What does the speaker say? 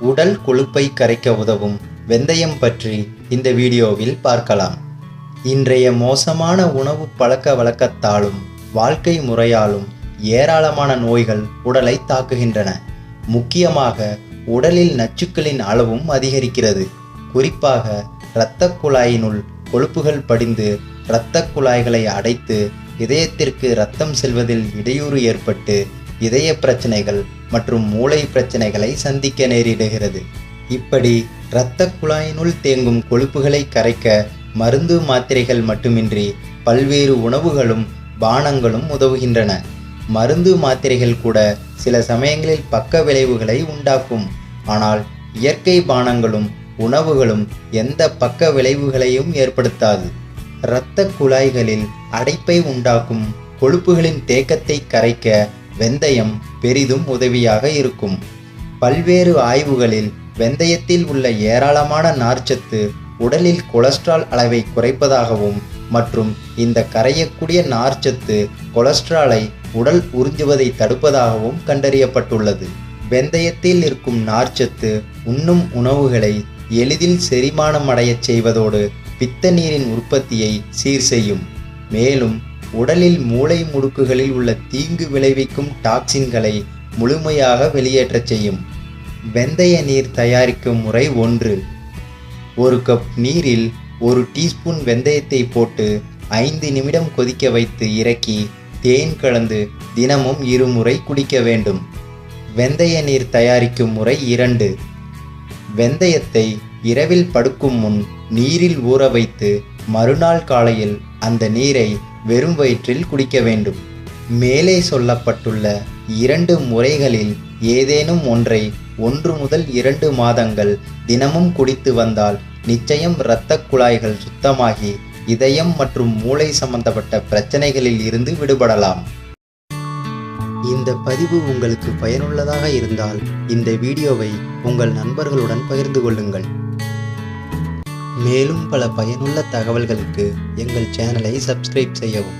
உடல் கொழுப்பை கரைக்க உதவும் வெந்தயம் பற்றி இந்த வீடியோவில் பார்க்கலாம். இன்றைய மோசமான உணவு பழக்க வழக்கத்தாலும் வாழ்க்கை முறையாலும் ஏராளமான நோய்கள் உடலை தாக்குகின்றன. முக்கியமாக உடலில் நச்சுக்களின் அளவும் அதிகரிக்கிறது. குறிப்பாக இரத்த குழாயினுள் கொழுப்புகள் படிந்து இரத்த குழாய்களை அடைத்து இதயத்திற்கு இரத்தம் செல்வதில் இடையூறு ஏற்பட்டு இதய பிரச்சனைகள் மற்றும் மூளை பிரச்சனைகளை சந்திக்க நேரிடுகிறது. இப்படி இரத்த குழாயினுள் தேங்கும் கொழுப்புகளை கரைக்க மருந்து மாத்திரைகள் மட்டுமின்றி பல்வேறு உணவுகளும் பானங்களும் உதவுகின்றன. மருந்து மாத்திரைகள் கூட சில சமயங்களில் பக்க விளைவுகளை உண்டாக்கும். ஆனால் இயற்கை பானங்களும் உணவுகளும் எந்த பக்க விளைவுகளையும் ஏற்படுத்தாது. இரத்த குழாய்களில் அடைப்பை உண்டாக்கும் கொழுப்புகளின் தேக்கத்தை கரைக்க வெந்தயம் பெரிதும் உதவியாக இருக்கும். பல்வேறு ஆய்வுகளில் வெந்தயத்தில் உள்ள ஏராளமான நார்ச்சத்து உடலில் கொலஸ்ட்ரால் அளவை குறைப்பதாகவும் மற்றும் இந்த கரையக்கூடிய நார்ச்சத்து கொலஸ்ட்ராலை உடல் உறிஞ்சுவதை தடுப்பதாகவும் கண்டறியப்பட்டுள்ளது. வெந்தயத்தில் இருக்கும் நார்ச்சத்து உண்ணும் உணவுகளை எளிதில் செரிமானம் அடையச் செய்வதோடு பித்த நீரின் உற்பத்தியை சீர் செய்யும். மேலும் உடலில் மூளை முடுக்குகளில் உள்ள தீங்கு விளைவிக்கும் டாக்சின்களை முழுமையாக வெளியேற்றச் செய்யும். வெந்தய நீர் தயாரிக்கும் முறை 1. 1 கப் நீரில் 1 டீஸ்பூன் வெந்தயத்தை போட்டு 5 நிமிடம் கொதிக்க வைத்து இறக்கி தேன் கலந்து தினமும் 2 முறை குடிக்க வேண்டும். வெந்தய நீர் தயாரிக்கும் முறை 2. வெந்தயத்தை இரவில் படுக்கும் முன் நீரில் ஊற வைத்து மறுநாள் காலையில் அந்த நீரை வெறும் வயிற்றில் குடிக்க வேண்டும். மேலே சொல்லப்பட்டுள்ள 2 முறைகளில் ஏதேனும் ஒன்றை 1 முதல் 2 மாதங்கள் தினமும் குடித்து வந்தால் நிச்சயம் இரத்த குழாய்கள் சுத்தமாகி இதயம் மற்றும் மூளை சம்பந்தப்பட்ட பிரச்சனைகளில் இருந்து விடுபடலாம். இந்த பதிவு உங்களுக்கு பயனுள்ளதாக இருந்தால் இந்த வீடியோவை உங்கள் நண்பர்களுடன் பகிர்ந்து கொள்ளுங்கள். மேலும் பல பயனுள்ள தகவல்களுக்கு எங்கள் சேனலை சப்ஸ்கிரைப் செய்யவும்.